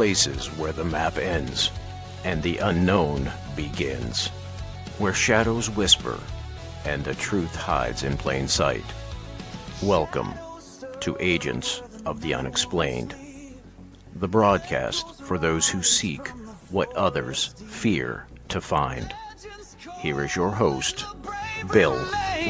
places where the map ends and the unknown begins, where shadows whisper and the truth hides in plain sight. Welcome to Agents of the Unexplained, the broadcast for those who seek what others fear to find. Here is your host, Bill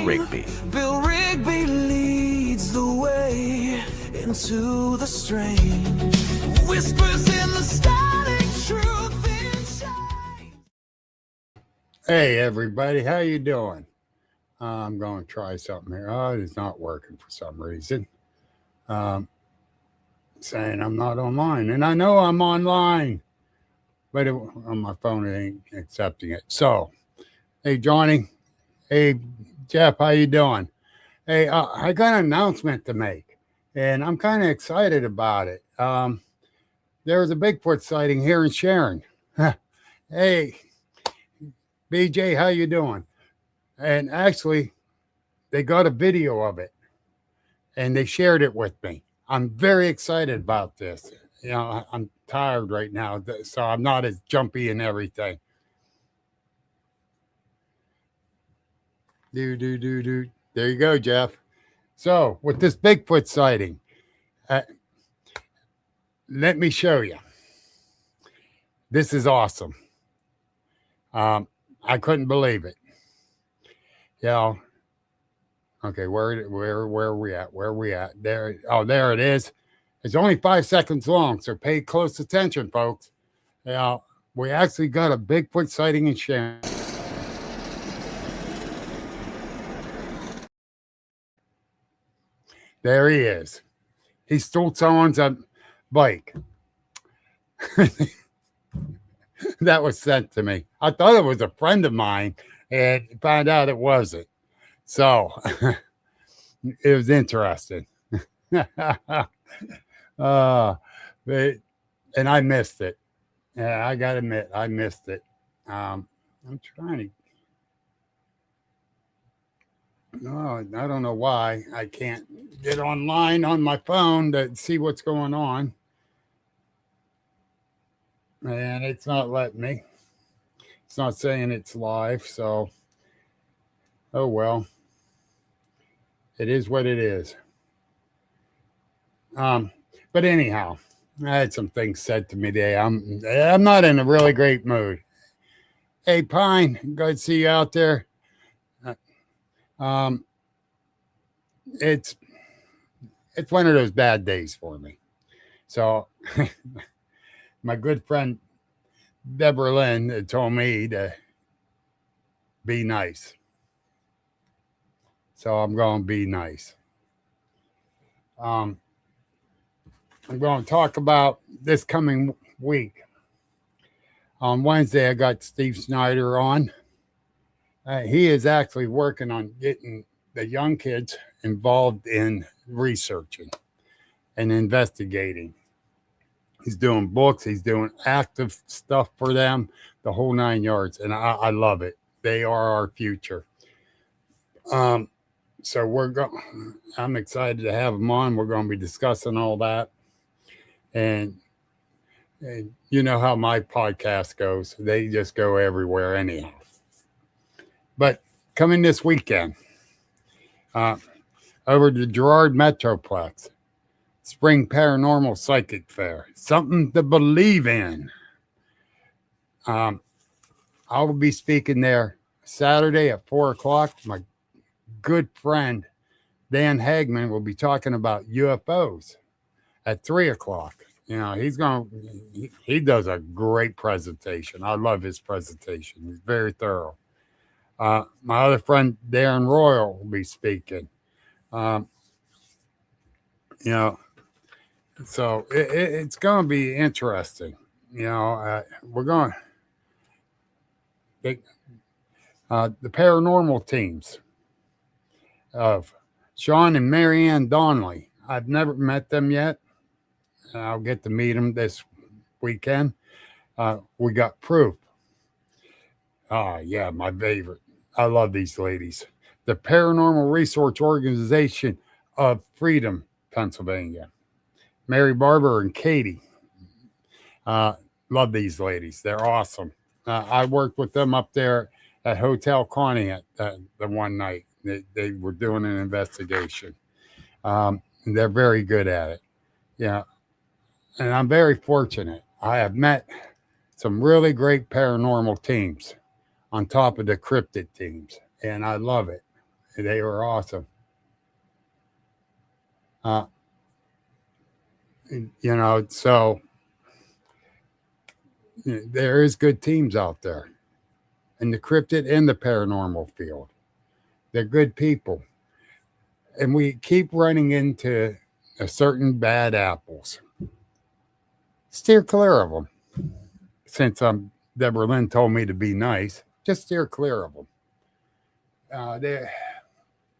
Rigby. Bill Rigby leads the way into the strange. Whispers in the static, truth inside. Hey everybody, how you doing? I'm going to try something here. Oh, it's not working for some reason. Saying I'm not online, and I know I'm online, but on my phone it ain't accepting it. So, hey Johnny, hey Jeff, how you doing? Hey, I got an announcement to make, and I'm kind of excited about it. There was a Bigfoot sighting here in Sharon. Hey, BJ, how you doing? And actually, they got a video of it, and they shared it with me. I'm very excited about this. You know, I'm tired right now, so I'm not as jumpy and everything. There you go, Jeff. So, with this Bigfoot sighting, let me show you. This is awesome. I couldn't believe it. You know, okay, where are we at? Where are we at? There. Oh, there it is. It's only 5 seconds long, so pay close attention, folks. You know, we actually got a Bigfoot sighting in Sharon. There he is. He stole someone's bike. That was sent to me. I thought it was a friend of mine and found out it wasn't. So it was interesting. And I missed it. Yeah, I got to admit, I missed it. I'm trying to. No, I don't know why I can't get online on my phone to see what's going on. And it's not letting me. It's not saying it's live, so oh well. It is what it is. But anyhow, I had some things said to me today. I'm not in a really great mood. Hey Pine, good to see you out there. It's one of those bad days for me. So my good friend Deborah Lynn told me to be nice. So I'm going to be nice. I'm going to talk about this coming week. On Wednesday, I got Steve Snyder on. He is actually working on getting the young kids involved in researching and investigating. He's doing books. He's doing active stuff for them, the whole 9 yards. And I love it. They are our future. So I'm excited to have them on. We're going to be discussing all that. And you know how my podcast goes. They just go everywhere anyhow. But coming this weekend, over to Girard Metroplex, Spring Paranormal Psychic Fair, something to believe in. I will be speaking there Saturday at 4:00. My good friend Dan Hagman will be talking about UFOs at 3:00. You know, he does a great presentation. I love his presentation. He's very thorough. My other friend Darren Royal will be speaking. You know, so it's going to be interesting. You know, we're going the paranormal teams of Sean and Marianne Donnelly. I've never met them yet. I'll get to meet them this weekend. We got Proof. Oh, yeah, my favorite. I love these ladies. The Paranormal Research Organization of Freedom, Pennsylvania. Mary Barber and Katie. Love these ladies. They're awesome. I worked with them up there at Hotel Conneaut the one night. They were doing an investigation. And they're very good at it. Yeah. And I'm very fortunate. I have met some really great paranormal teams on top of the cryptid teams, and I love it. They were awesome. So there is good teams out there in the cryptid and the paranormal field. They're good people. And we keep running into a certain bad apples. Steer clear of them. Since Deborah Lynn told me to be nice, just steer clear of them.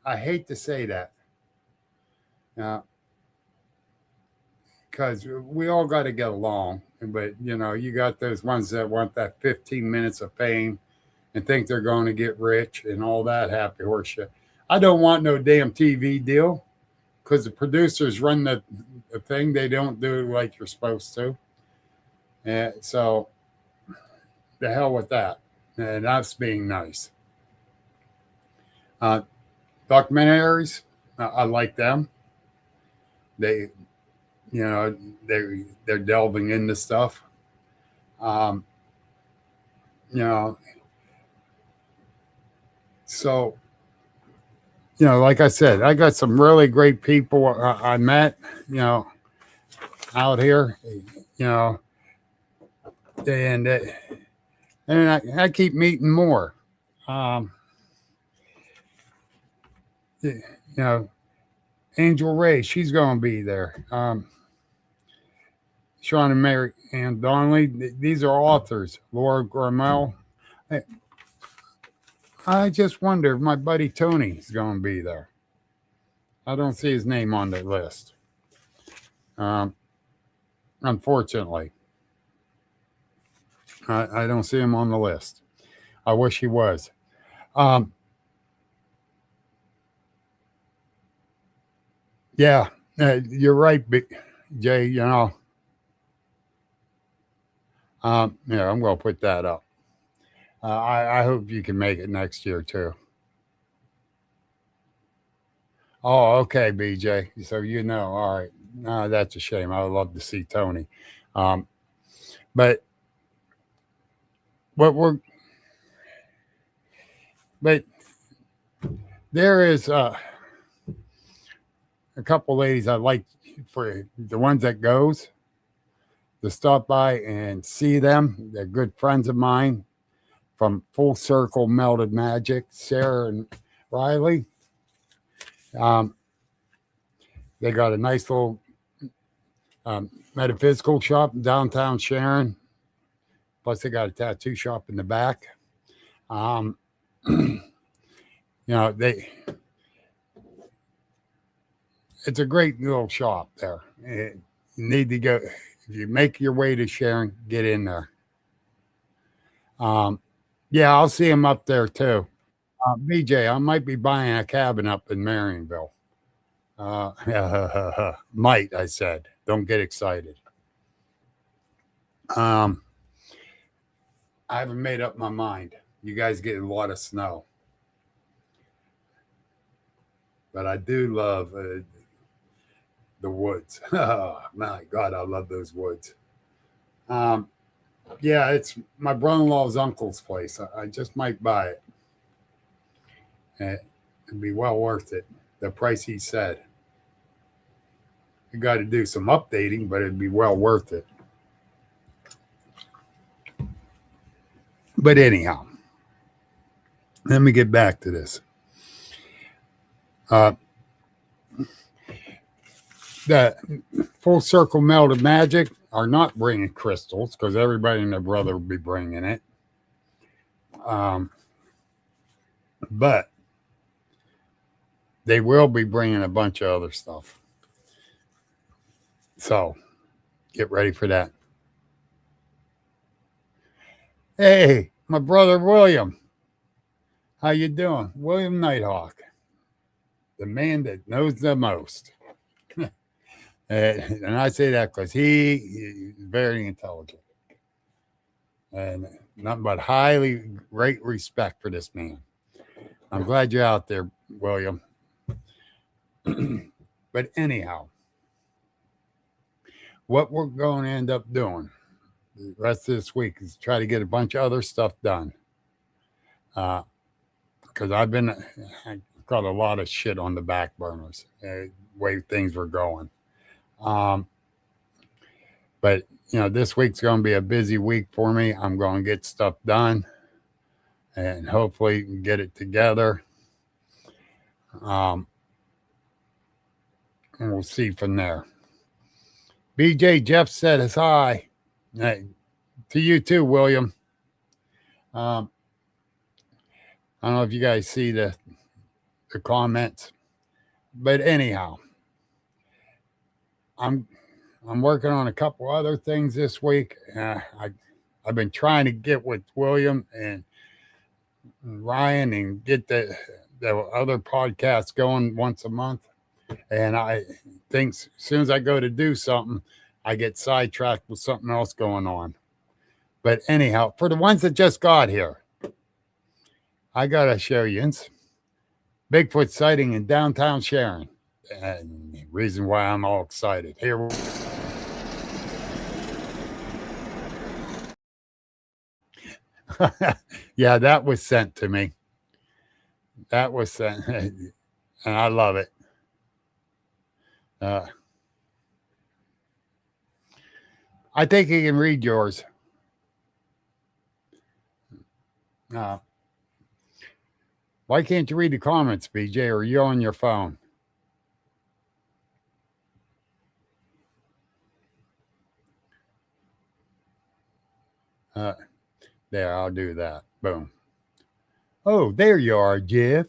I hate to say that. Because we all got to get along. But, you got those ones that want that 15 minutes of fame and think they're going to get rich and all that happy horse shit. I don't want no damn TV deal because the producers run the thing. They don't do it like you're supposed to. So the hell with that. And that's being nice. Documentaries, I like them. They're delving into stuff. So, like I said, I got some really great people I met, out here, and I keep meeting more. Angel Ray, she's going to be there. Sean and Mary Ann Donnelly, these are authors. Laura Grimmel. I just wonder if my buddy Tony is going to be there. I don't see his name on the list. Unfortunately. I don't see him on the list. I wish he was. Yeah, you're right, Jay. I'm going to put that up. I hope you can make it next year too. Oh, okay, BJ. So all right. No, that's a shame. I would love to see Tony. But there is a couple ladies I'd like for the ones that goes to stop by and see them. They're good friends of mine from Full Circle Melted Magic, Sarah and Riley. They got a nice little metaphysical shop in downtown Sharon. Plus, they got a tattoo shop in the back. It's a great little shop there. You need to go. If you make your way to Sharon, get in there. Yeah, I'll see him up there too. BJ, I might be buying a cabin up in Marionville. Might, I said. Don't get excited. I haven't made up my mind. You guys get a lot of snow. But I do love the woods. Oh, my God, I love those woods. Yeah, it's my brother-in-law's uncle's place. I just might buy it. It'd be well worth it. The price he said. You got to do some updating, but it'd be well worth it. But anyhow, let me get back to this. The Full Circle Melted Magic are not bringing crystals because everybody and their brother will be bringing it. But they will be bringing a bunch of other stuff. So get ready for that. Hey, my brother William. How you doing? William Nighthawk. The man that knows the most. And I say that because he is very intelligent. And nothing but highly great respect for this man. I'm glad you're out there, William. But anyhow, what we're going to end up doing the rest of this week is try to get a bunch of other stuff done. Because I got a lot of shit on the back burners, way things were going. But this week's going to be a busy week for me. I'm going to get stuff done and hopefully get it together. And we'll see from there. BJ Jeff said it's hi. Hey, to you too, William. I don't know if you guys see the comments, but anyhow, I'm working on a couple other things this week. I've been trying to get with William and Ryan and get the other podcasts going once a month. And I think as soon as I go to do something, I get sidetracked with something else going on. But anyhow, for the ones that just got here, I got to show you Bigfoot sighting in downtown Sharon. And the reason why I'm all excited. Here. Yeah, that was sent to me. That was sent. And I love it. I think you can read yours. Why can't you read the comments, BJ? Or are you on your phone? There, I'll do that. Boom. Oh, there you are, Jeff.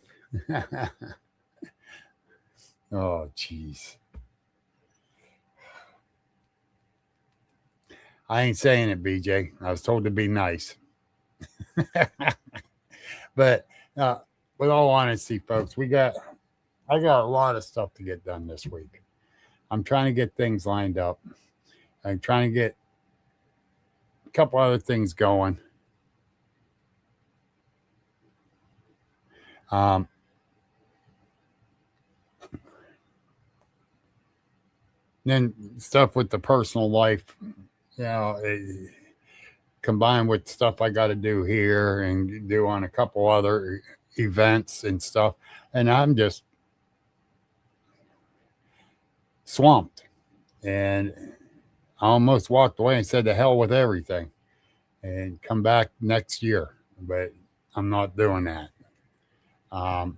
Oh, jeez. I ain't saying it, BJ. I was told to be nice. But with all honesty, folks, I got a lot of stuff to get done this week. I'm trying to get things lined up. I'm trying to get a couple other things going. Then stuff with the personal life, combined with stuff I got to do here and do on a couple other events and stuff. And I'm just swamped. And I almost walked away and said, to hell with everything and come back next year. But I'm not doing that. Got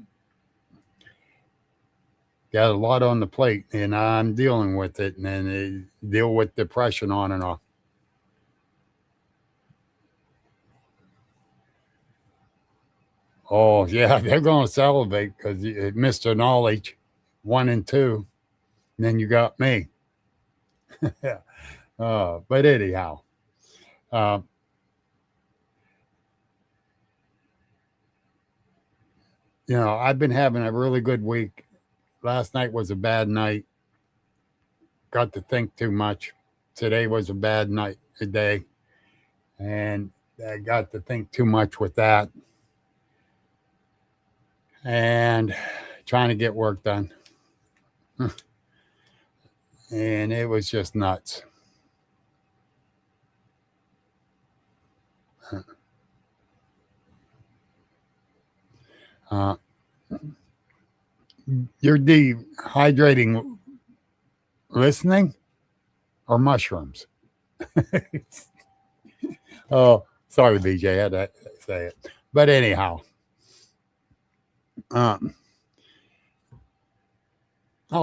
a lot on the plate and I'm dealing with it, and then deal with depression on and off. Oh, yeah, they're going to salivate because Mr. Knowledge 1 and 2. And then you got me. But anyhow, I've been having a really good week. Last night was a bad night. Got to think too much. Today was a bad day. And I got to think too much with that. And trying to get work done. And it was just nuts. You're dehydrating listening or mushrooms? Oh, sorry, BJ. I had to say it. But anyhow. Oh,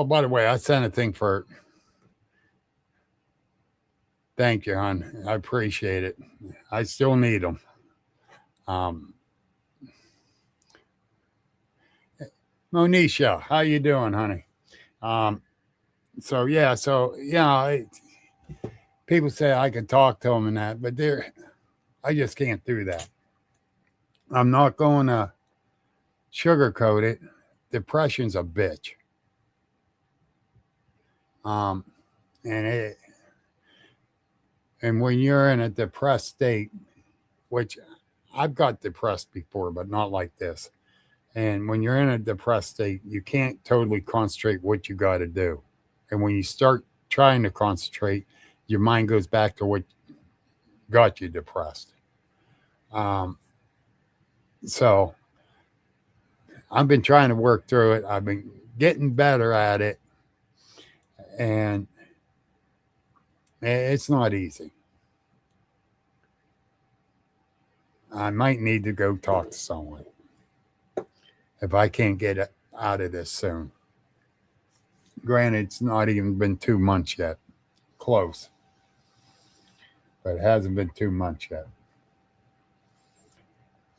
by the way, I sent a thing for. Thank you, hon. I appreciate it. I still need them. Monisha, how you doing, honey? People say I can talk to them and that, but I just can't do that. I'm not going to sugarcoat it. Depression's a bitch. And when you're in a depressed state, which I've got depressed before, but not like this. And when you're in a depressed state, you can't totally concentrate what you got to do. And when you start trying to concentrate, your mind goes back to what got you depressed. So I've been trying to work through it. I've been getting better at it. And it's not easy. I might need to go talk to someone if I can't get out of this soon. Granted, it's not even been 2 months yet. Close. But it hasn't been 2 months yet.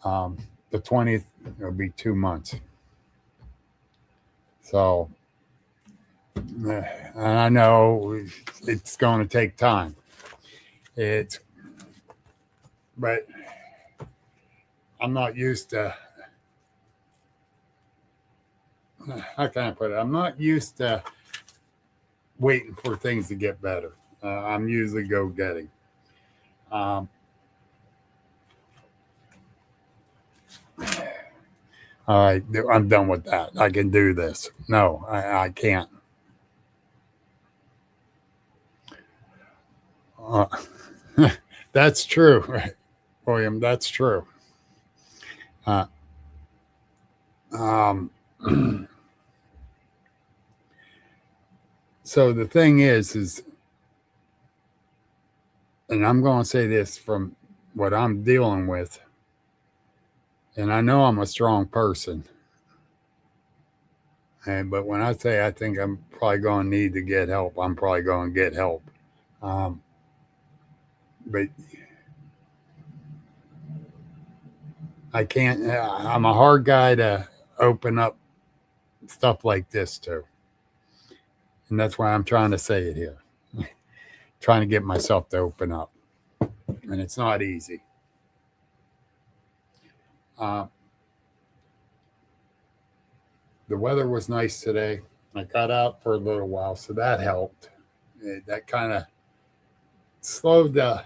The 20th will be 2 months. So, and I know it's going to take time. But I'm not used to, how can I put it? I'm not used to waiting for things to get better. I'm usually go-getting. All right, I'm done with that. I can do this. No, I can't. That's true, William. That's true. So the thing is, and I'm going to say this from what I'm dealing with, and I know I'm a strong person, but when I say I think I'm probably going to need to get help, I'm probably going to get help. But I can't, I'm a hard guy to open up stuff like this to. And that's why I'm trying to say it here. Trying to get myself to open up. And it's not easy. The weather was nice today. I got out for a little while, so that helped. That kind of slowed the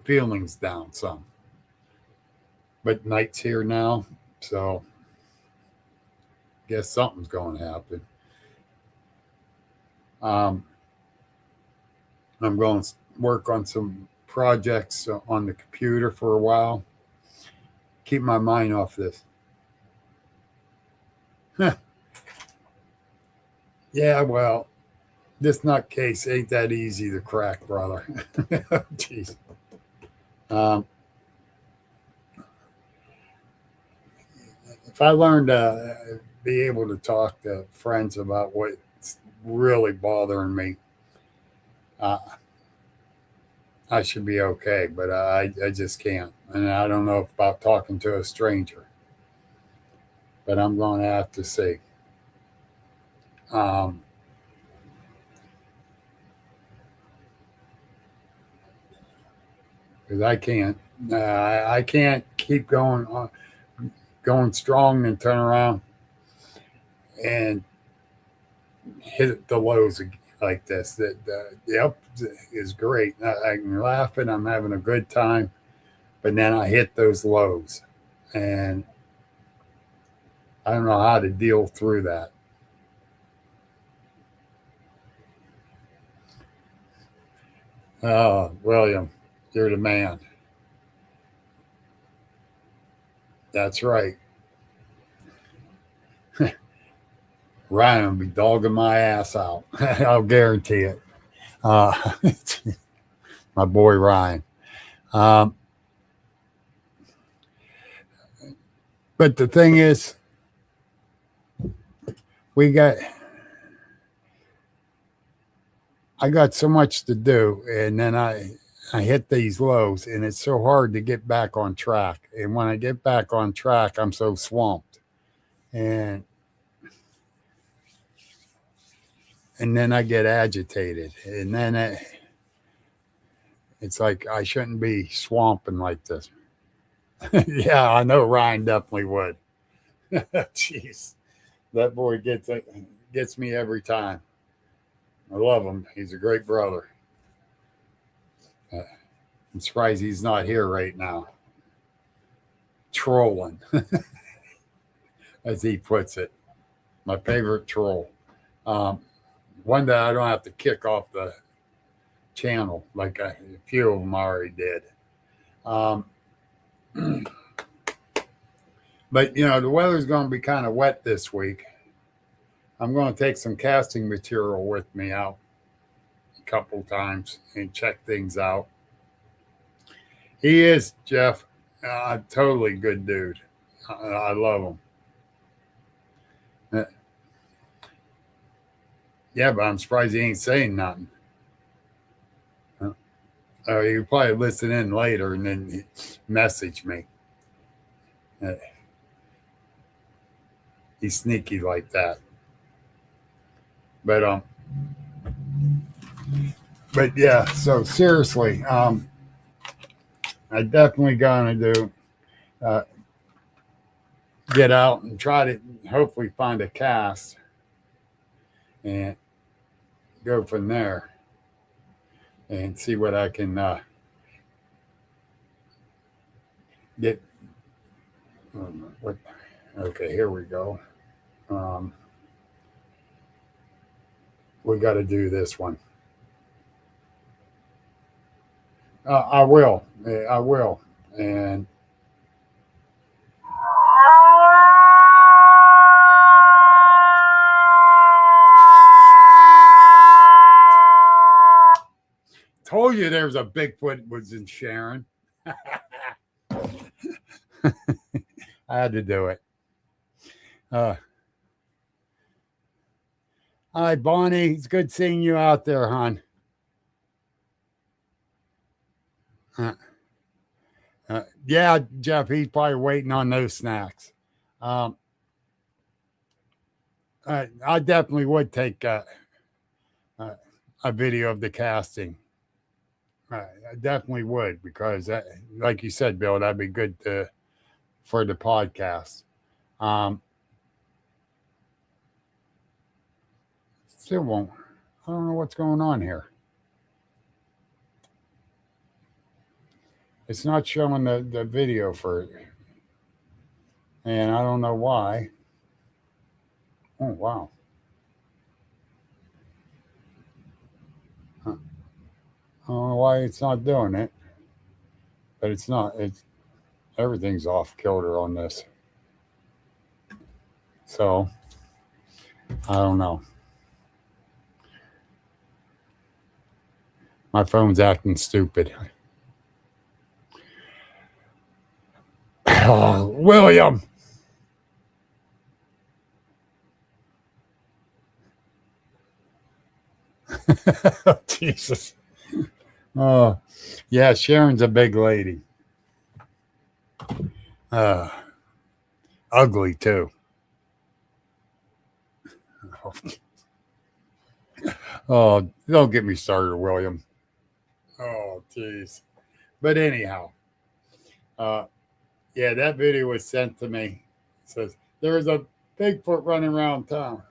feelings down some. But night's here now, so guess something's going to happen. I'm going to work on some projects on the computer for a while. Keep my mind off this. Yeah, well, this nutcase ain't that easy to crack, brother. Jeez. If I learned to be able to talk to friends about what's really bothering me, I should be okay, but I just can't. And I don't know about talking to a stranger, but I'm going to have to see. Because I can't keep going strong and turn around and hit the lows like this. The up is great. I'm laughing. I'm having a good time. But then I hit those lows. And I don't know how to deal through that. Oh, William, you're the man. That's right. Ryan will be dogging my ass out. I'll guarantee it. My boy Ryan. But the thing is, I got so much to do, and then I hit these lows, and it's so hard to get back on track. And when I get back on track, I'm so swamped. And then I get agitated. And then it's like I shouldn't be swamping like this. Yeah, I know Ryan definitely would. Jeez, that boy gets me every time. I love him. He's a great brother. I'm surprised he's not here right now. Trolling, as he puts it. My favorite troll. One that I don't have to kick off the channel like a few of them already did. But, you know, the weather's going to be kind of wet this week. I'm going to take some casting material with me out a couple times and check things out. He is, Jeff, a totally good dude. I love him. Yeah, but I'm surprised he ain't saying nothing. He'll probably listen in later and then message me. He's sneaky like that. But yeah, so seriously, I definitely gonna do get out and try to hopefully find a cast and go from there and see what I can get. Okay, here we go. We got to do this one. I will. And told you there was a Bigfoot was in Sharon. I had to do it. Hi, Bonnie. It's good seeing you out there, hon. Yeah, Jeff, he's probably waiting on those snacks. I definitely would take a video of the casting. I definitely would, because that, like you said, Bill, that'd be good for the podcast. Still won't. I don't know what's going on here. It's not showing the video for it. And I don't know why. Oh, wow. I don't know why it's not doing it. But it's not. Everything's off kilter on this. So, I don't know. My phone's acting stupid. Oh, William. Jesus. Oh, yeah, Sharon's a big lady. Ugly, too. Oh, don't get me started, William. Oh, jeez. But anyhow, yeah, that video was sent to me. It says, there's a Bigfoot running around town.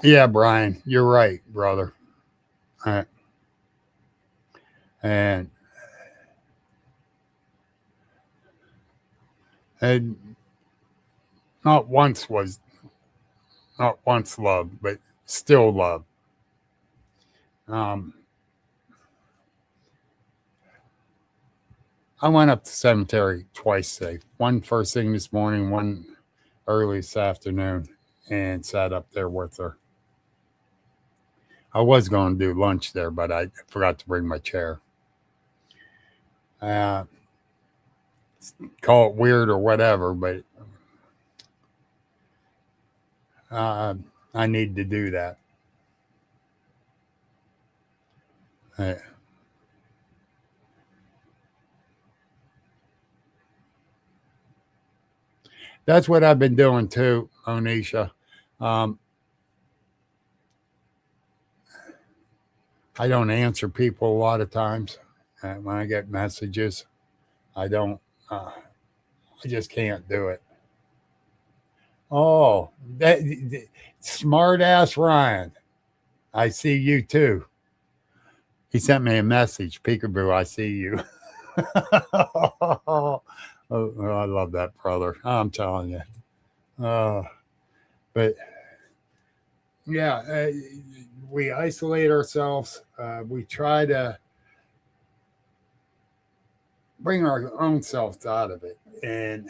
Yeah, Brian, you're right, brother. All right. And not once loved, but still loved. I went up to the cemetery twice today. One first thing this morning, one early this afternoon, and sat up there with her. I was going to do lunch there, but I forgot to bring my chair. Call it weird or whatever, but I need to do that. That's what I've been doing too, Onisha. I don't answer people a lot of times, When I get messages, I don't. I just can't do it. Oh, that smart ass Ryan. I see you too. He sent me a message. Peekaboo, I see you. Oh, I love that brother. I'm telling you. But yeah, we isolate ourselves. We try to bring our own selves out of it. And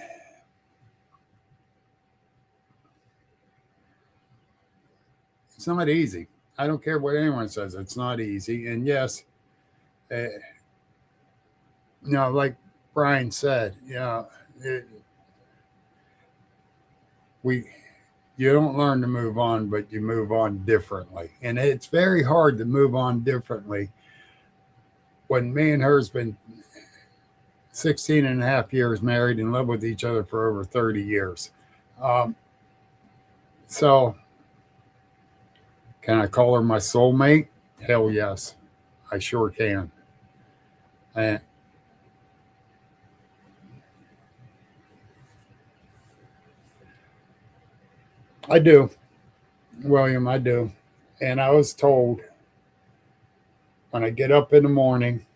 it's not easy. I don't care what anyone says. It's not easy. And yes, like Brian said, we you don't learn to move on, but you move on differently. And it's very hard to move on differently when me and her's been 16 and a half years married and lived with each other for over 30 years. So can I call her my soulmate? Hell yes, I sure can. And I do, William, I do. And I was told when I get up in the morning,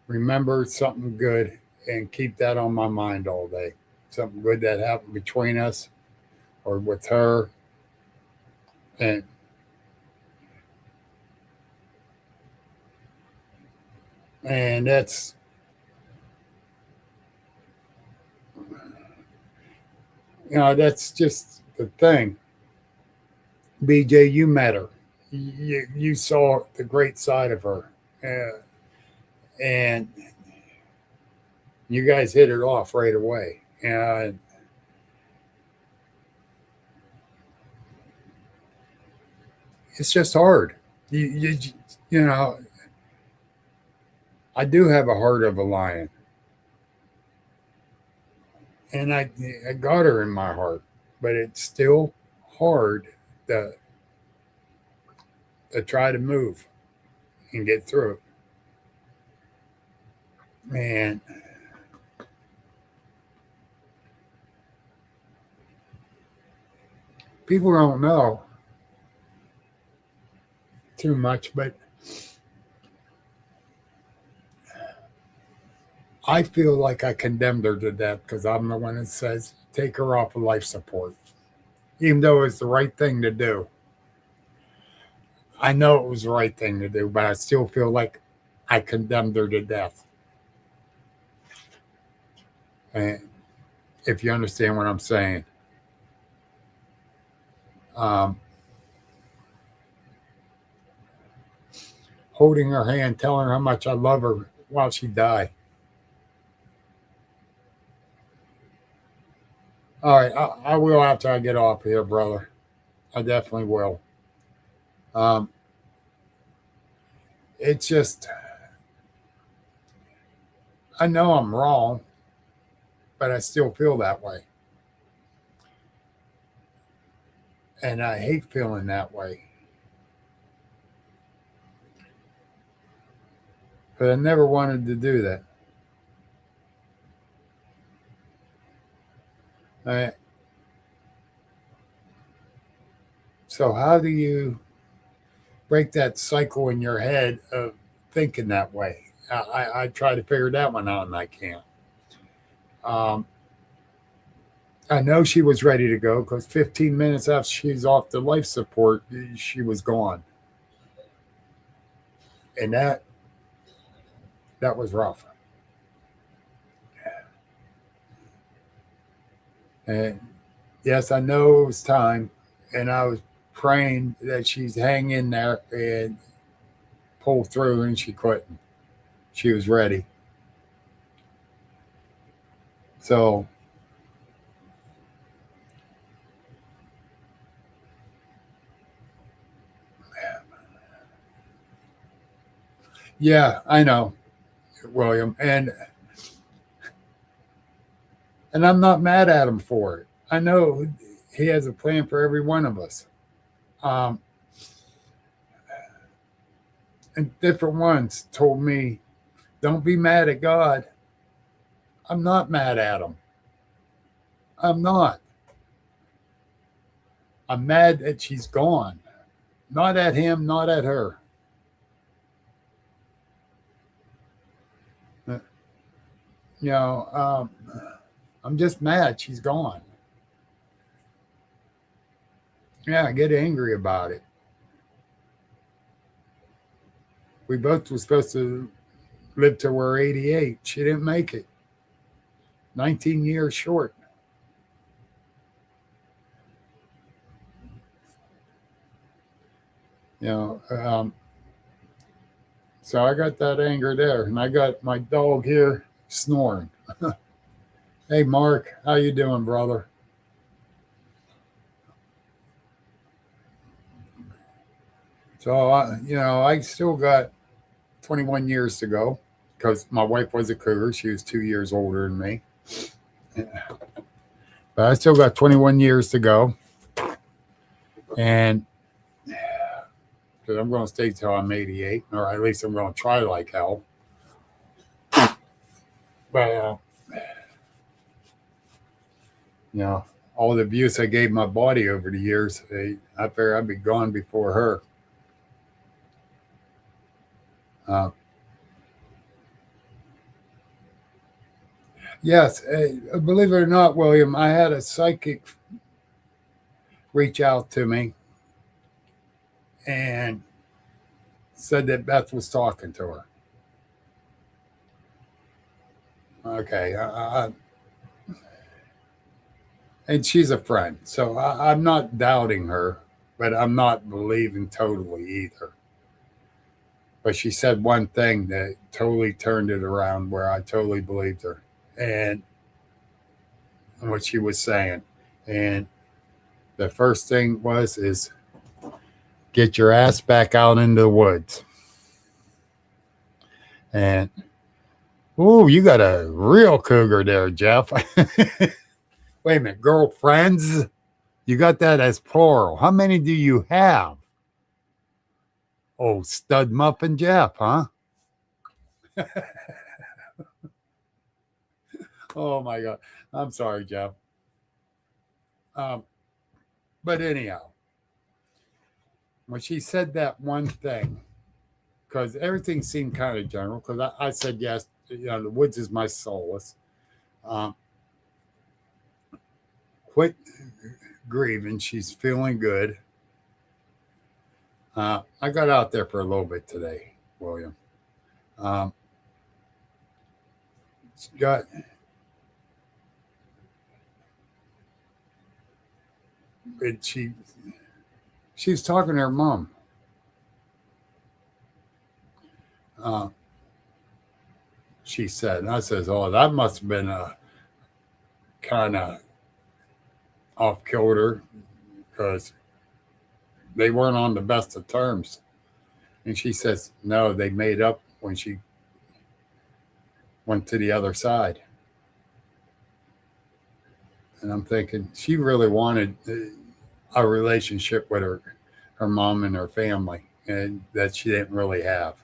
remember something good and keep that on my mind all day. Something good that happened between us or with her. And that's that's just the thing. BJ, you met her. You saw the great side of her. And you guys hit it off right away. And it's just hard. You know, I do have a heart of a lion. And I got her in my heart, but it's still hard to try to move and get through it. Man, people don't know too much, but I feel like I condemned her to death because I'm the one that says take her off of life support, even though it's the right thing to do. I know it was the right thing to do, but I still feel like I condemned her to death. And if you understand what I'm saying. Holding her hand, telling her how much I love her while she died. All right, I will after I get off here, brother. I definitely will. It's just, I know I'm wrong, but I still feel that way. And I hate feeling that way. But I never wanted to do that. So how do you break that cycle in your head of thinking that way? I try to figure that one out and I can't. I know she was ready to go because 15 minutes after she's off the life support, she was gone. And that was rough. And yes, I know it was time. And I was praying that she'd hang in there and pull through, and she couldn't. She was ready. So yeah, I know, William, and I'm not mad at him for it. I know he has a plan for every one of us. and different ones told me, don't be mad at God. I'm not mad at him. I'm not. I'm mad that she's gone. Not at him, not at her. You know, I'm just mad she's gone. Yeah, I get angry about it. We both were supposed to live till we're 88. She didn't make it. 19 years short. You know, so I got that anger there, and I got my dog here snoring. Hey, Mark, how you doing, brother? So, I still got 21 years to go because my wife was a cougar. She was 2 years older than me. But I still got 21 years to go. And because I'm going to stay till I'm 88, or at least I'm going to try like hell. But, all the abuse I gave my body over the years, I figure I'd be gone before her. Yes, believe it or not, William, I had a psychic reach out to me and said that Beth was talking to her. Okay, and she's a friend, so I'm not doubting her, but I'm not believing totally either. But she said one thing that totally turned it around where I totally believed her and what she was saying. And the first thing is get your ass back out into the woods. And, ooh, you got a real cougar there, Jeff. Wait a minute, girlfriends? You got that as plural. How many do you have? Oh, stud muffin Jeff, huh? Oh, my God. I'm sorry, Jeff. But anyhow, when she said that one thing, because everything seemed kind of general, because I said, yes, the woods is my solace. Quit grieving. She's feeling good. I got out there for a little bit today, William. She's talking to her mom. She said, and I says, oh, that must have been a kind of off kilter because they weren't on the best of terms. And she says, no, they made up when she went to the other side. And I'm thinking she really wanted a relationship with her mom and her family, and that she didn't really have.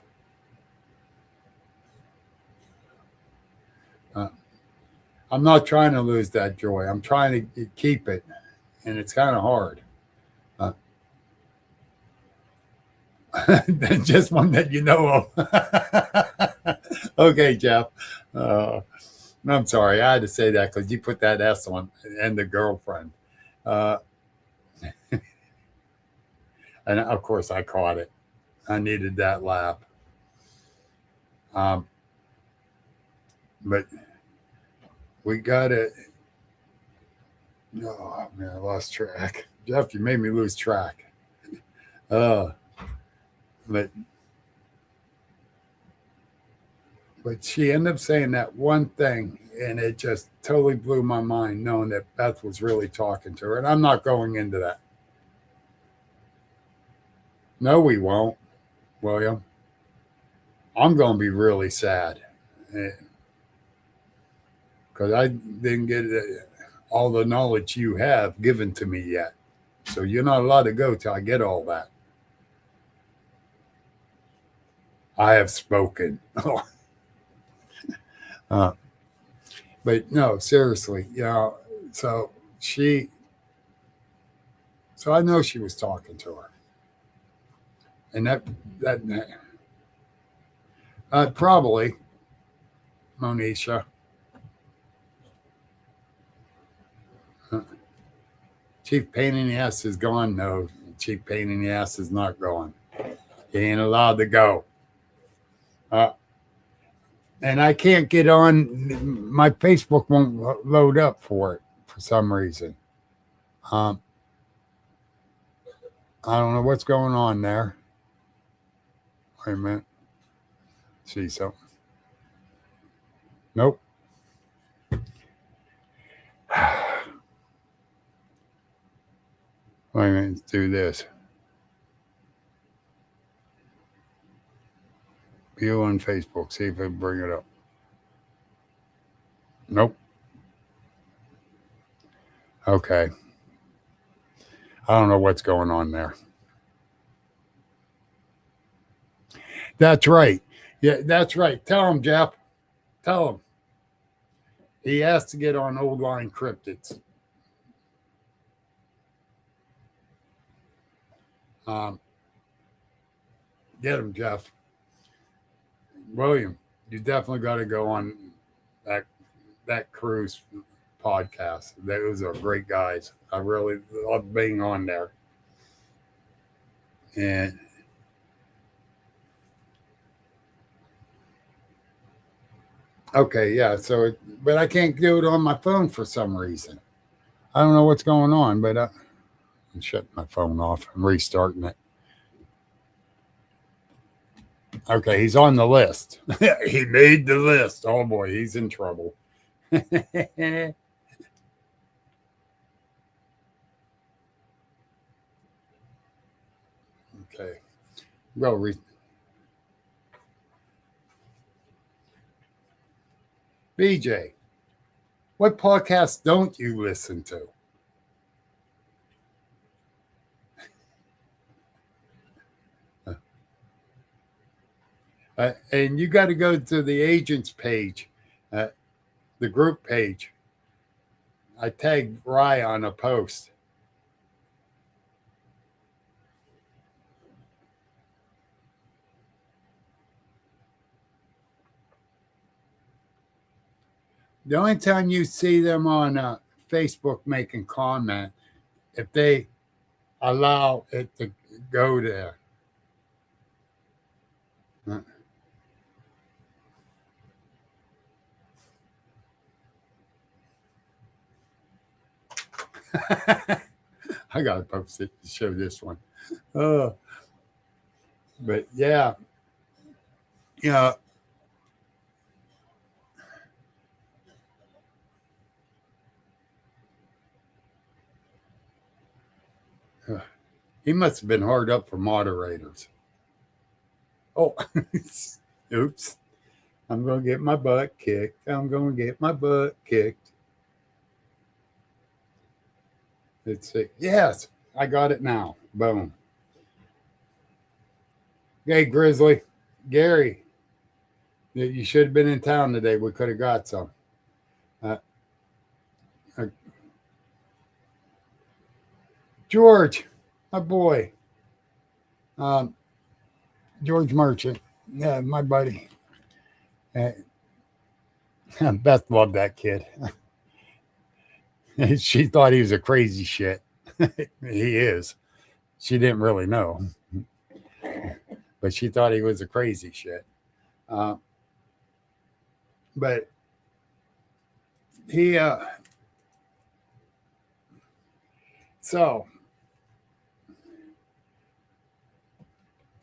I'm not trying to lose that joy. I'm trying to keep it, and it's kind of hard. Just one that you know of. Okay, Jeff. I'm sorry. I had to say that because you put that S on and the girlfriend. And of course, I caught it. I needed that laugh. But we got it. Oh, man, I lost track. Jeff, you made me lose track. But she ended up saying that one thing, and it just totally blew my mind knowing that Beth was really talking to her. And I'm not going into that. No, we won't, William. I'm going to be really sad because I didn't get all the knowledge you have given to me yet. So you're not allowed to go till I get all that. I have spoken. But no, seriously, so so I know she was talking to her. And that probably Monisha. Chief Pain in the Ass is gone. No, Chief Pain in the Ass is not gone. He ain't allowed to go. And I can't get on. My Facebook won't load up for it for some reason. I don't know what's going on there. Wait a minute. See something. Nope. Wait a minute. Let's do this. View on Facebook. See if I bring it up. Nope. Okay. I don't know what's going on there. That's right. Yeah, that's right. Tell him, Jeff. Tell him. He has to get on Old Line Cryptids. Get him, Jeff. William, you definitely got to go on that cruise podcast. Those are great guys. I really love being on there. And okay, yeah. So, but I can't do it on my phone for some reason. I don't know what's going on, but I'm shutting my phone off and restarting it. Okay, he's on the list. He made the list. Oh boy, he's in trouble. Okay. Well, BJ, what podcast don't you listen to? And you got to go to the agents page, the group page. I tagged Rye on a post. The only time you see them on Facebook making comment, if they allow it to go there. I gotta post it to show this one. But yeah, he must have been hard up for moderators. Oh, oops. I'm going to get my butt kicked. I'm going to get my butt kicked. Let's see. Yes, I got it now. Boom. Hey, Grizzly. Gary, you should have been in town today. We could have got some. George, my boy. George Merchant. Yeah, my buddy. Beth loved that kid. She thought he was a crazy shit. He is. She didn't really know. But she thought he was a crazy shit. But he, so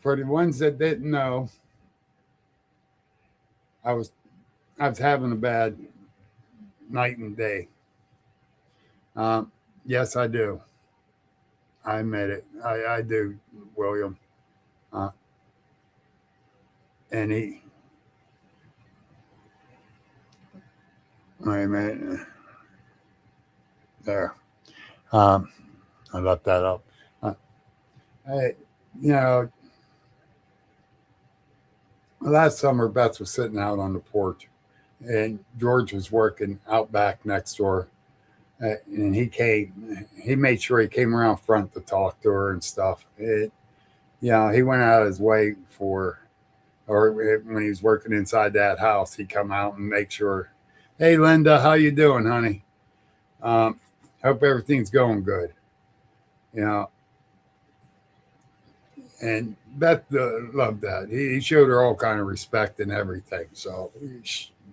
for the ones that didn't know, I was having a bad night and day. Yes, I do. I admit it. I do, William. And he, wait a minute. There. I left that up. last summer, Beth was sitting out on the porch, and George was working out back next door. And he made sure he came around front to talk to her and stuff. He went out of his way when he was working inside that house, he'd come out and make sure, hey, Linda, how you doing, honey? Hope everything's going good. You know, and Beth loved that. He showed her all kind of respect and everything. So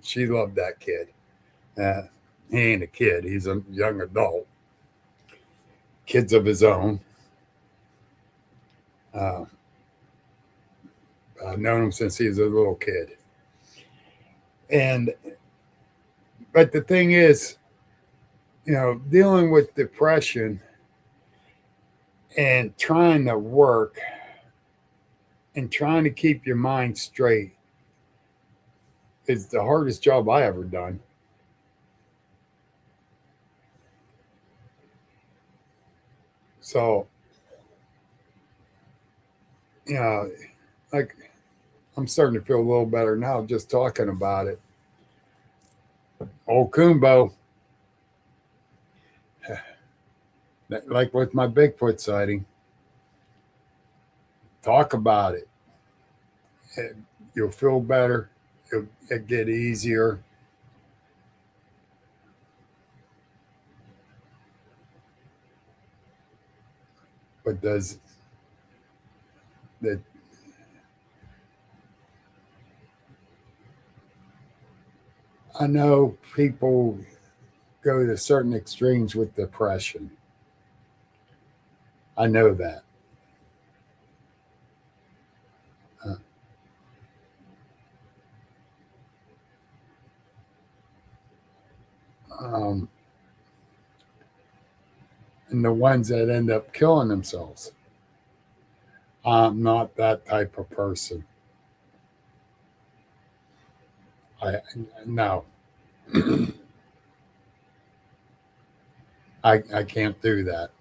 she loved that kid. He ain't a kid. He's a young adult. Kids of his own. I've known him since he was a little kid. But the thing is, dealing with depression and trying to work and trying to keep your mind straight is the hardest job I ever done. So, like I'm starting to feel a little better now just talking about it. Old Kumbo, like with my Bigfoot sighting, talk about it. You'll feel better. It'll get easier. But does that? I know people go to certain extremes with depression. I know that. And the ones that end up killing themselves. I'm not that type of person. No. I can't do that.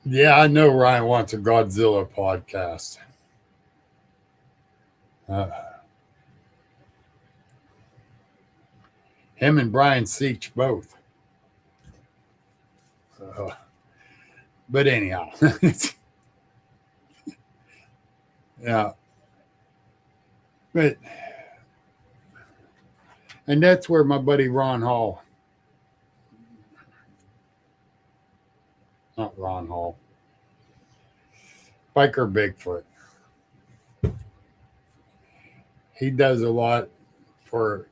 Yeah, I know Ryan wants a Godzilla podcast. Him and Brian Seach both. But anyhow, yeah. And that's where my buddy Ron Hall, not Ron Hall, Biker Bigfoot. He does a lot for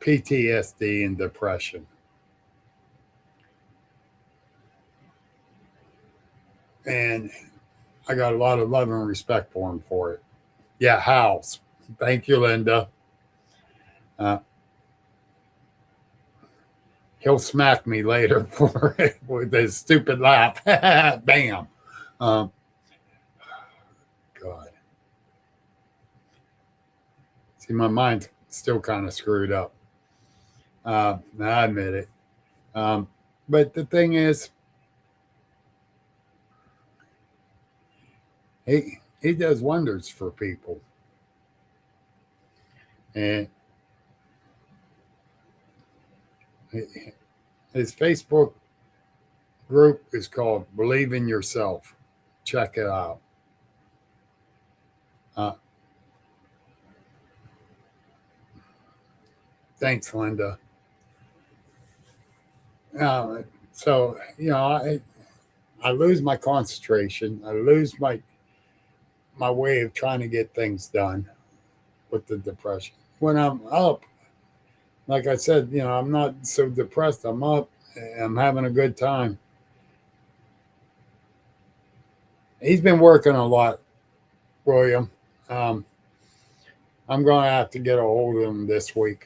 PTSD and depression. And I got a lot of love and respect for him for it. Yeah, House. Thank you, Linda. He'll smack me later for it with his stupid laugh. Bam. God. See, my mind's still kind of screwed up. I admit it. But the thing is, he does wonders for people. And his Facebook group is called Believe in Yourself. Check it out. Thanks, Linda. So, I lose my concentration. I lose my way of trying to get things done with the depression. When I'm up, like I said, I'm not so depressed. I'm up. I'm having a good time. He's been working a lot, William. I'm going to have to get a hold of him this week.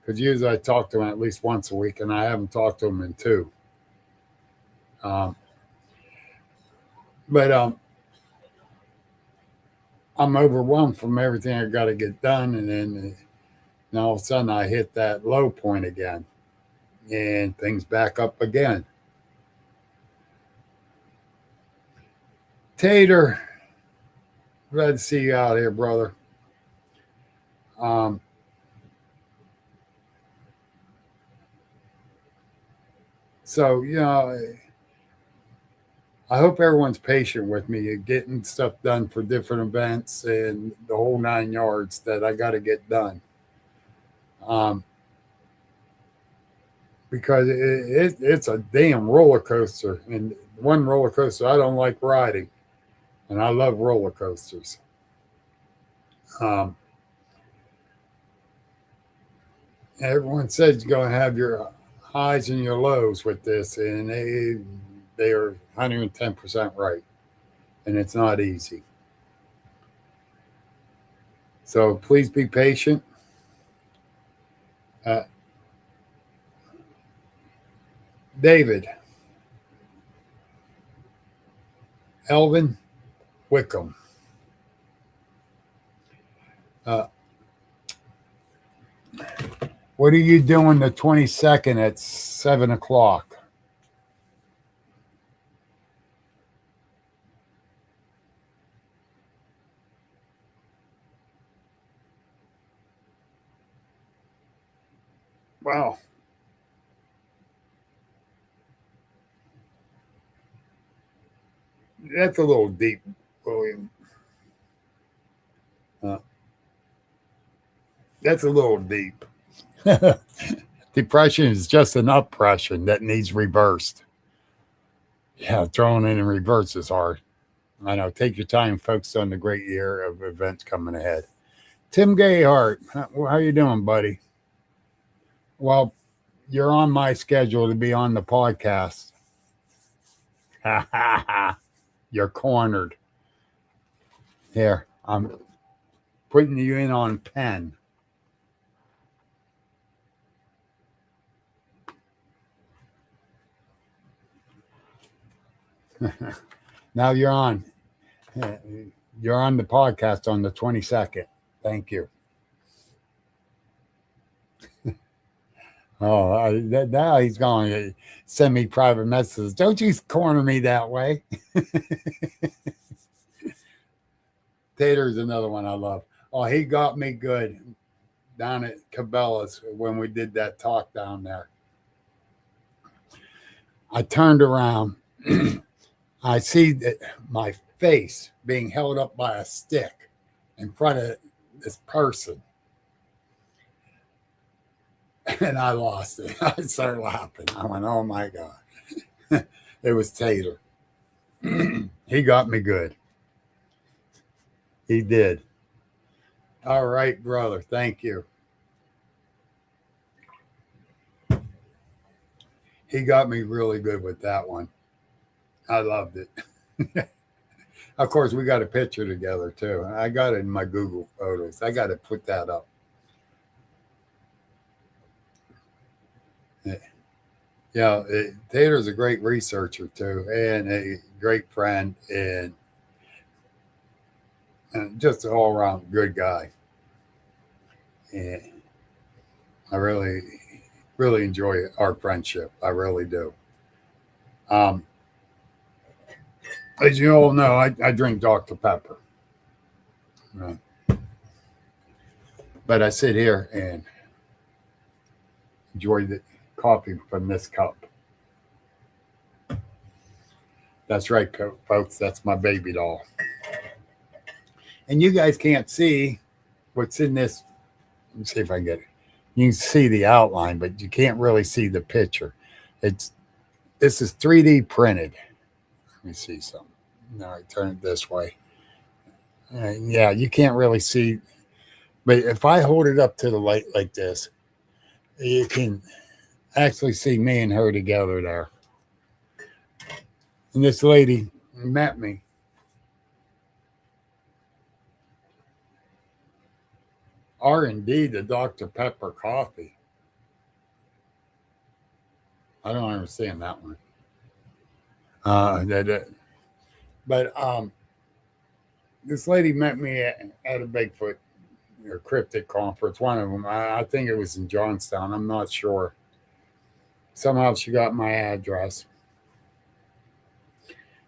Because usually I talk to him at least once a week, and I haven't talked to him in 2. But I'm overwhelmed from everything I got to get done, and then all of a sudden I hit that low point again. and things back up again. Tater, glad to see you out here, brother. So, I hope everyone's patient with me getting stuff done for different events and the whole 9 yards that I got to get done. Because it's a damn roller coaster. And one roller coaster I don't like riding. And I love roller coasters. Everyone says you're going to have your highs and your lows with this. And they are 110% right. And it's not easy. So please be patient. David, Elvin Wickham. What are you doing the 22nd at 7 o'clock? Wow. That's a little deep, William. That's a little deep. Depression is just an oppression that needs reversed. Yeah, throwing it in reverse is hard. I know. Take your time, focus on the great year of events coming ahead. Tim Gayhart, how you doing, buddy? Well, you're on my schedule to be on the podcast. You're cornered. Here, I'm putting you in on pen. Now you're on. You're on the podcast on the 22nd. Thank you. Now he's going to send me private messages. Don't you corner me that way. Tater's another one I love. Oh, he got me good down at Cabela's when we did that talk down there. I turned around. I see that my face being held up by a stick in front of this person. And I lost it. I started laughing. I went, oh my God. It was Tater. He got me good. He did. All right, brother. Thank you. He got me really good with that one. I loved it. Of course, we got a picture together, too. I got it in my Google Photos. I got to put that up. Yeah, Tater's a great researcher, too, and a great friend, and just an all-around good guy. And I really, really enjoy our friendship. I really do. As you all know, I drink Dr. Pepper. But I sit here and enjoy the coffee from this cup. That's right, folks. That's my baby doll. And you guys can't see what's in this. Let me see if I can get it. You can see the outline, but you can't really see the picture. This is 3D printed. Let me see something. No, I turn it this way. Yeah, you can't really see. But if I hold it up to the light like this, you can actually see me and her together there. And this lady met me. R&D, the Dr. Pepper coffee. I don't understand that one. But this lady met me at a Bigfoot or cryptid conference, one of them. I think it was in Johnstown. I'm not sure. somehow she got my address.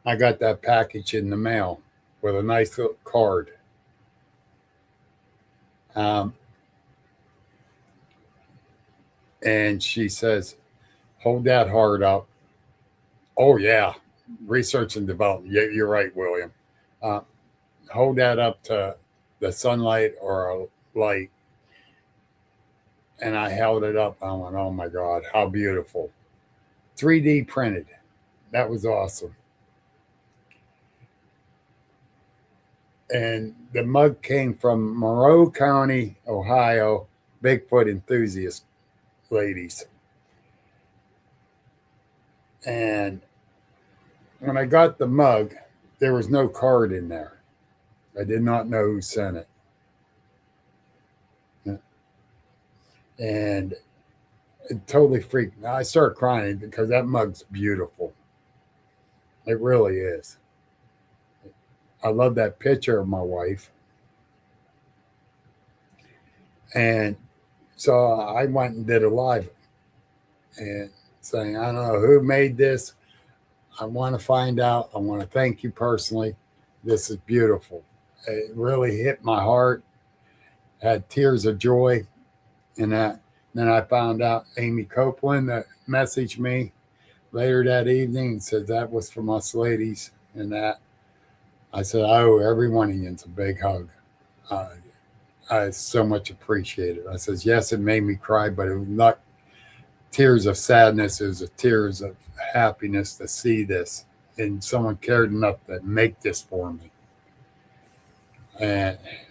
I got that package in the mail with a nice little card. And she says, hold that heart up. Oh, yeah. Research and development. Yeah, you're right, William. Hold that up to the sunlight or a light. And I held it up. I went, oh my God, how beautiful. 3D printed. That was awesome. And the mug came from Monroe County, Ohio, Bigfoot enthusiast ladies. And when I got the mug, there was no card in there. I did not know who sent it. And it totally freaked me. I started crying because that mug's beautiful. It really is. I love that picture of my wife. And so I went and did a live and saying, I don't know who made this. I want to find out. I want to thank you personally. This is beautiful. It really hit my heart. Had tears of joy in that. Then I found out Amy Copeland that messaged me later that evening and said that was from us ladies and that. I said, I owe every one of you a big hug. I so much appreciate it. I says, yes, it made me cry, but it was not tears of sadness. It was tears of happiness to see this. And someone cared enough to make this for me. And it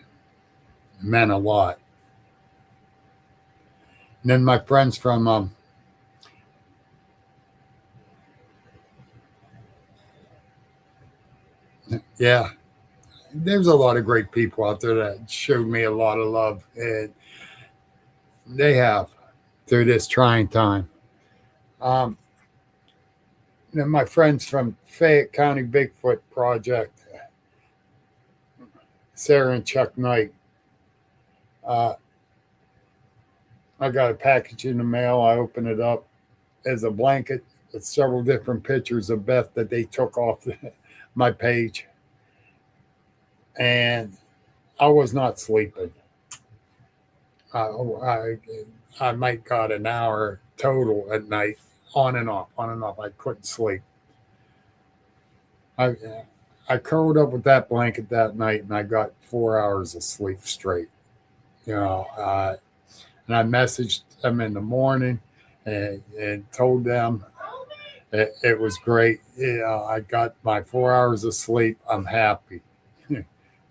meant a lot. And then my friends from yeah, there's a lot of great people out there that showed me a lot of love, and they have through this trying time. Then my friends from Fayette County Bigfoot Project, Sarah and Chuck Knight. I got a package in the mail. I opened it up as a blanket with several different pictures of Beth that they took off my page. And I was not sleeping. I might got an hour total at night, on and off. I couldn't sleep. I curled up with that blanket that night, and I got 4 hours of sleep straight. And I messaged them in the morning and told them it was great. I got my 4 hours of sleep. I'm happy.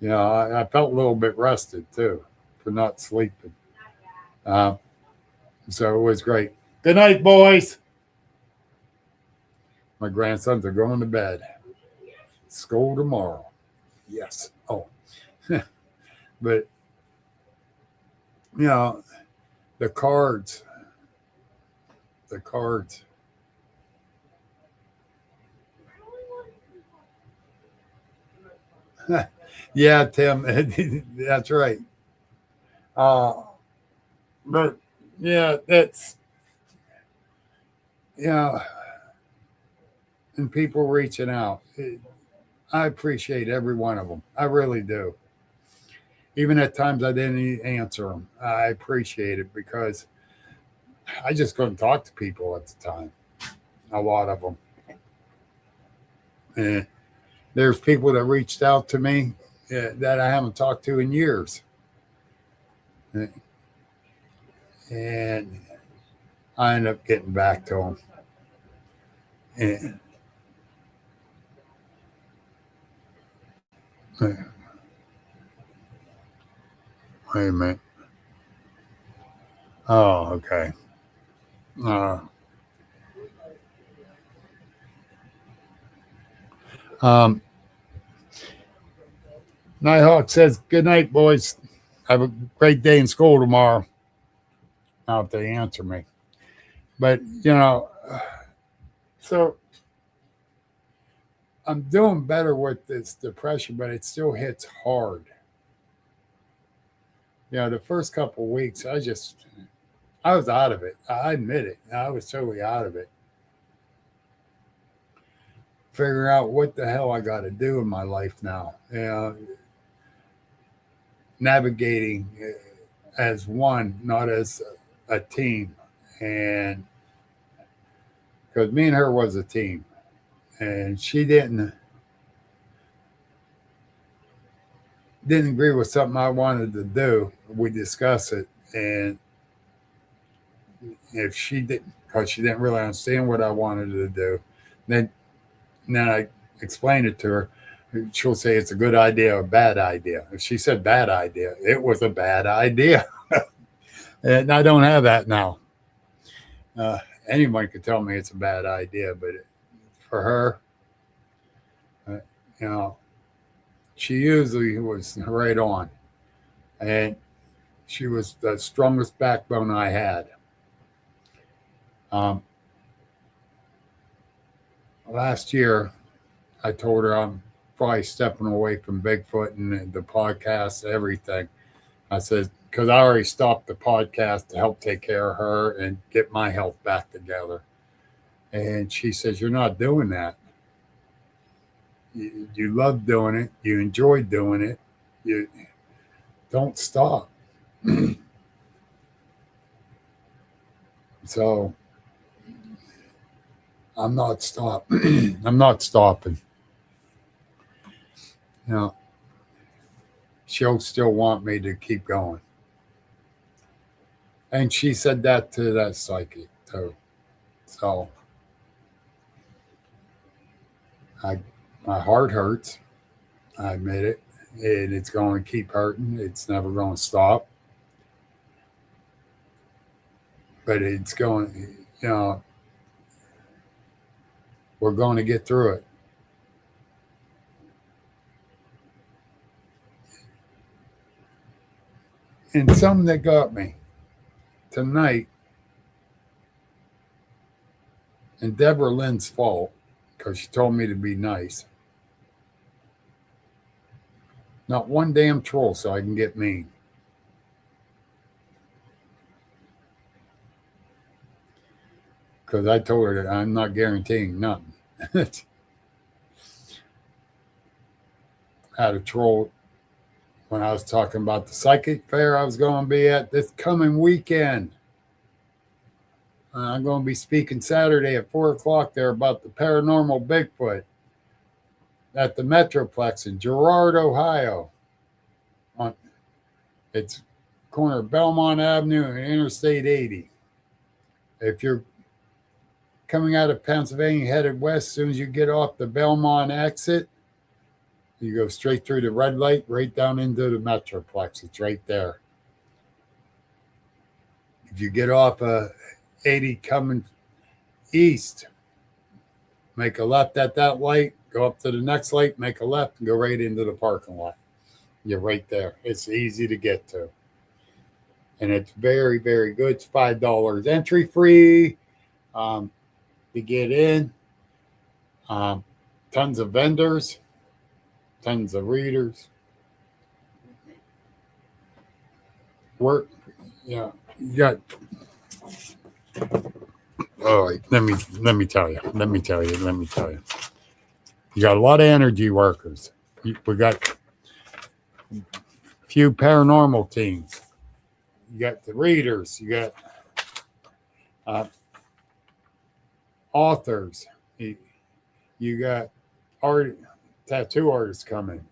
I felt a little bit rested too for not sleeping. So it was great. Good night, boys. My grandsons are going to bed. School tomorrow. Yes. Oh. But, the cards. Yeah, Tim, that's right. But yeah, that's, and people reaching out. I appreciate every one of them. I really do. Even at times I didn't answer them. I appreciate it because I just couldn't talk to people at the time. A lot of them. And there's people that reached out to me that I haven't talked to in years. And I end up getting back to them. And wait a minute. Oh, okay. Nighthawk says, good night, boys. Have a great day in school tomorrow. Now if they answer me. But, so I'm doing better with this depression, but it still hits hard. The first couple of weeks, I was out of it. I admit it. I was totally out of it. Figuring out what the hell I got to do in my life now. Navigating as one, not as a team. And because me and her was a team, and she didn't agree with something I wanted to do. We discussed it, and if she didn't, because she didn't really understand what I wanted to do, then I explained it to her. She'll say it's a good idea or a bad idea. If she said bad idea, it was a bad idea. And I don't have that now. Anyone could tell me it's a bad idea, but for her, she usually was right on. And she was the strongest backbone I had. Last year, I told her I'm probably stepping away from Bigfoot and the podcast, everything. I said, because I already stopped the podcast to help take care of her and get my health back together. And she says, you're not doing that. You love doing it. You enjoy doing it. You don't stop. So I'm not stopping. I'm not stopping. She'll still want me to keep going. And she said that to that psychic too. So my heart hurts. I admit it. And it's going to keep hurting. It's never going to stop. But it's going, we're going to get through it. And something that got me tonight, and Deborah Lynn's fault, because she told me to be nice. Not one damn troll so I can get mean. Because I told her that I'm not guaranteeing nothing. I had a troll when I was talking about the psychic fair I was going to be at this coming weekend. I'm going to be speaking Saturday at 4 o'clock there about the paranormal Bigfoot at the Metroplex in Girard, Ohio. It's corner of Belmont Avenue and Interstate 80. If you're coming out of Pennsylvania headed west, as soon as you get off the Belmont exit, you go straight through the red light, right down into the Metroplex. It's right there. If you get off 80 coming east, make a left at that light, go up to the next light, make a left, and go right into the parking lot. You're right there. It's easy to get to. And it's very, very good. It's $5 entry free to get in. Tons of vendors. Tons of readers. You got. All right, let me tell you. You got a lot of energy workers. We got a few paranormal teams. You got the readers. You got authors. You got tattoo artists coming.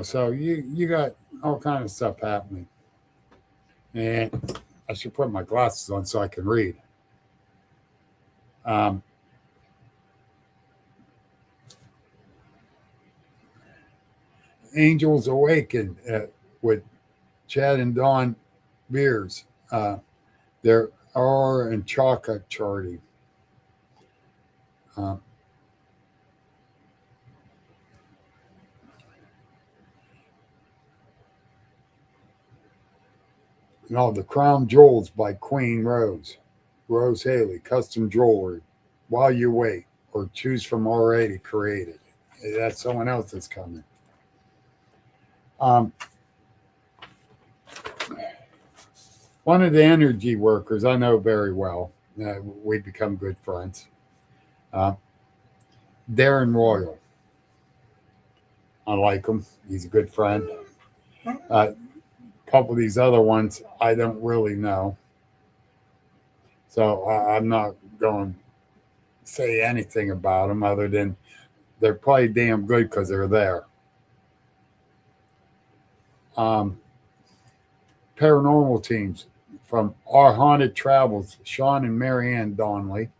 So you got all kind of stuff happening. And I should put my glasses on so I can read. Angels Awakened with Chad and Dawn Beers. They're Aurora and Chaka charting. The Crown Jewels by Queen Rose Haley, custom jewelry. While you wait, or choose from already created. That's someone else that's coming. One of the energy workers I know very well. We become good friends. Uh, Darren Royal. I like him. He's a good friend. A couple of these other ones I don't really know. So I'm not going to say anything about them other than they're probably damn good because they're there. Paranormal teams from Our Haunted Travels, Sean and Marianne Donnelly,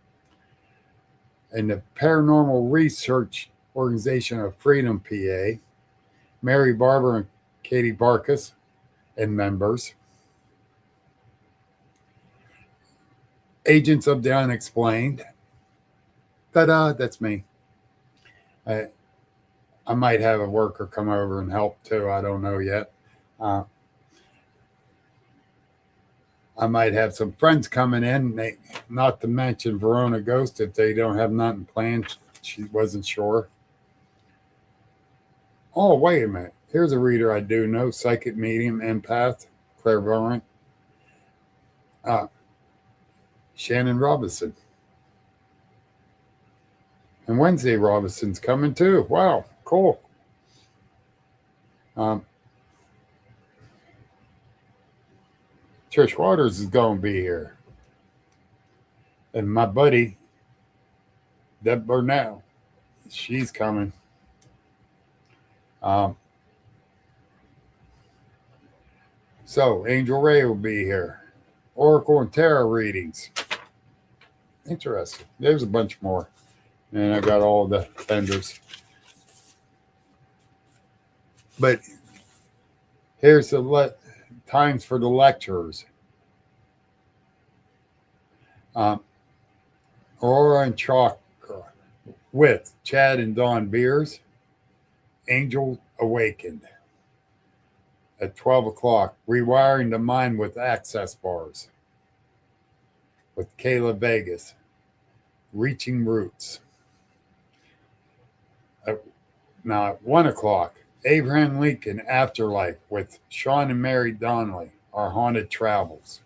and the Paranormal Research Organization of Freedom, PA, Mary Barber and Katie Barkus, and members. Agents of the Unexplained. Ta-da, that's me. I might have a worker come over and help too. I don't know yet. I might have some friends coming in, not to mention Verona Ghost if they don't have nothing planned. She wasn't sure. Oh, wait a minute. Here's a reader I do know, psychic medium, empath, clairvoyant. Shannon Robinson. And Wednesday Robinson's coming too. Wow, cool. Trish Waters is going to be here. And my buddy, Deb Burnell, she's coming. So Angel Ray will be here. Oracle and Tarot readings. Interesting. There's a bunch more. And I got all the vendors. But here's the times for the lecturers. Aurora and Chakra with Chad and Don Beers. Angel Awakened. At 12 o'clock, Rewiring the Mind with Access Bars. With Kayla Vegas. Reaching Roots. Now at 1 o'clock, Abraham Lincoln Afterlife with Sean and Mary Donnelly, Our Haunted Travels.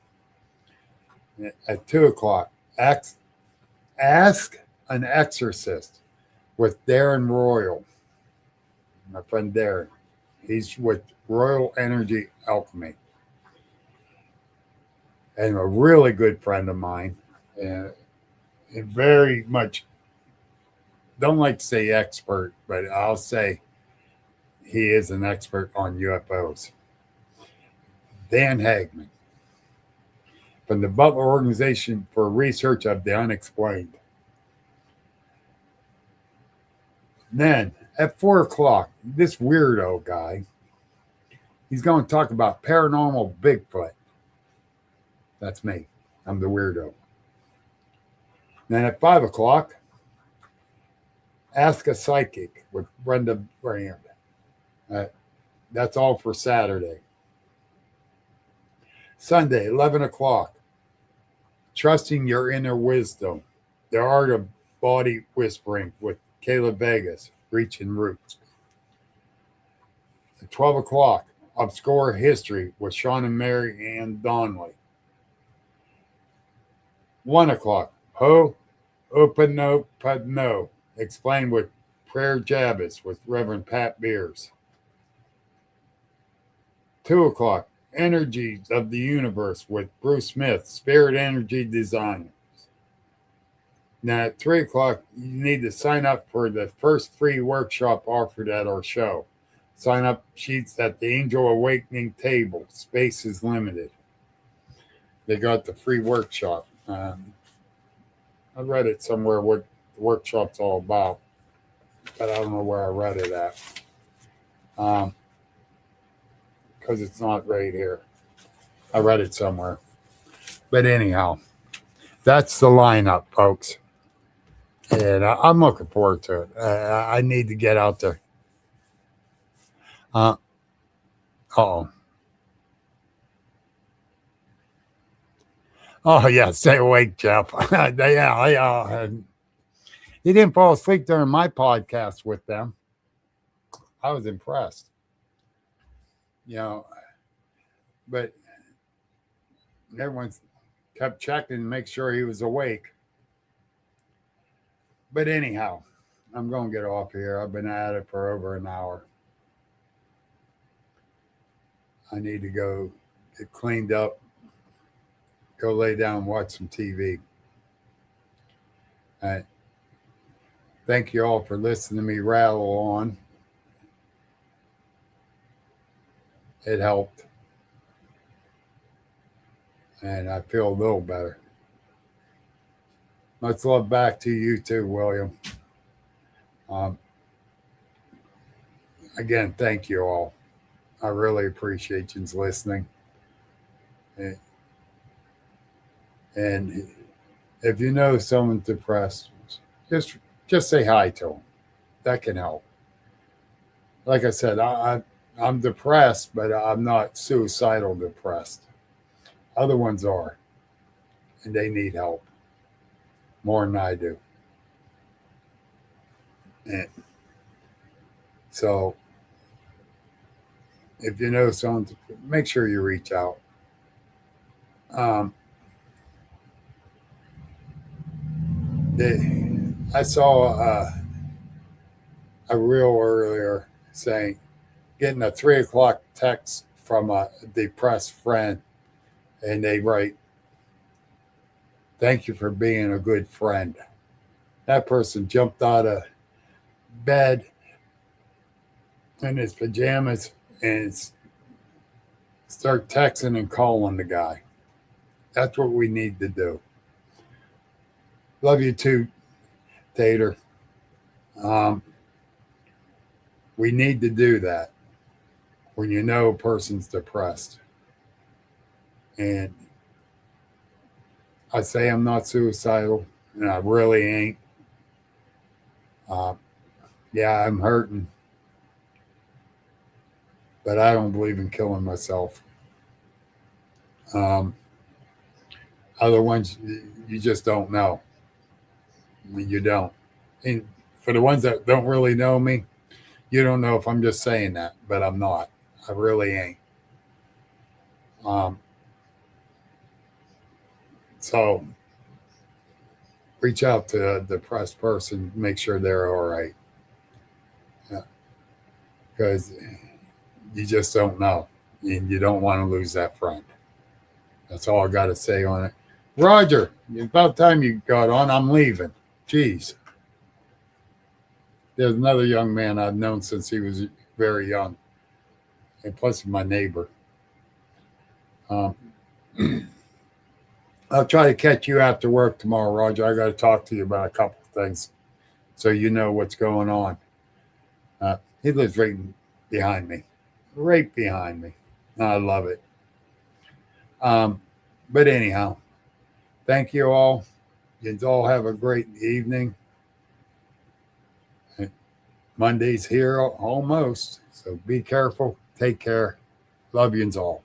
At 2 o'clock, Ask an Exorcist with Darren Royal. My friend Darren. He's with Royal Energy Alchemy. And a really good friend of mine. And very much, don't like to say expert, but I'll say he is an expert on UFOs. Dan Hagman from the Butler Organization for Research of the Unexplained. Then at 4 o'clock, this weirdo guy, he's going to talk about paranormal Bigfoot. That's me. I'm the weirdo. Then at 5 o'clock, Ask a Psychic with Brenda Brand. That's all for Saturday. Sunday, 11 o'clock, Trusting Your Inner Wisdom, The Art of Body Whispering with Kayla Vegas, Reaching Roots. At 12 o'clock, Obscure History with Sean and Mary Ann Donnelly. 1 o'clock, Ho, Open No, Pud No, Explained with Prayer Jabez with Reverend Pat Beers. 2 o'clock, Energies of the Universe with Bruce Smith, Spirit Energy Designers. Now at 3 o'clock, you need to sign up for the first free workshop offered at our show. Sign up sheets at the Angel Awakening table. Space is limited. They got the free workshop. I read it somewhere what the workshop's all about, but I don't know where I read it at. Because it's not right here. I read it somewhere. But anyhow, that's the lineup, folks. And I'm looking forward to it. I need to get out there. Oh, yeah, stay awake, Jeff. He didn't fall asleep during my podcast with them. I was impressed. But Everyone kept checking to make sure he was awake. But anyhow, I'm going to get off here. I've been at it for over an hour. I need to go get cleaned up, go lay down and watch some TV. Thank you all for listening to me rattle on. It helped. And I feel a little better. Much love back to you too, William. Again, thank you all. I really appreciate you listening. And if you know someone's depressed, just say hi to them. That can help. Like I said, I'm depressed, but I'm not suicidal depressed. Other ones are, and they need help more than I do. And so if you know someone, make sure you reach out. I saw a reel earlier saying, getting a 3:00 text from a depressed friend, and they write, "Thank you for being a good friend." That person jumped out of bed in his pajamas and start texting and calling the guy. That's what we need to do. Love you too, Tater. We need to do that when you know a person's depressed. And I say I'm not suicidal, and I really ain't. Yeah, I'm hurting, but I don't believe in killing myself. Other ones, you just don't know. I mean, you don't. And for the ones that don't really know me, you don't know if I'm just saying that, but I'm not. I really ain't. So reach out to a depressed person, make sure they're all right. Because you just don't know, and you don't want to lose that friend. That's all I got to say on it. Roger, about time you got on. I'm leaving. Jeez. There's another young man I've known since he was very young, and plus he's my neighbor. I'll try to catch you after work tomorrow, Roger. I got to talk to you about a couple of things so you know what's going on. He lives right behind me. Right behind me. I love it. But anyhow, thank you all. You all have a great evening. Monday's here almost, so be careful. Take care. Love you all.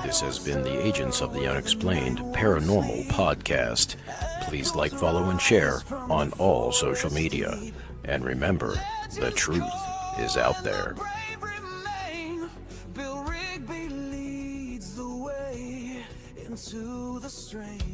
This has been the Agents of the Unexplained Paranormal Podcast. Please like, follow, and share on all social media. And remember, the truth is out there. Bill Rigby leads the way into the strange.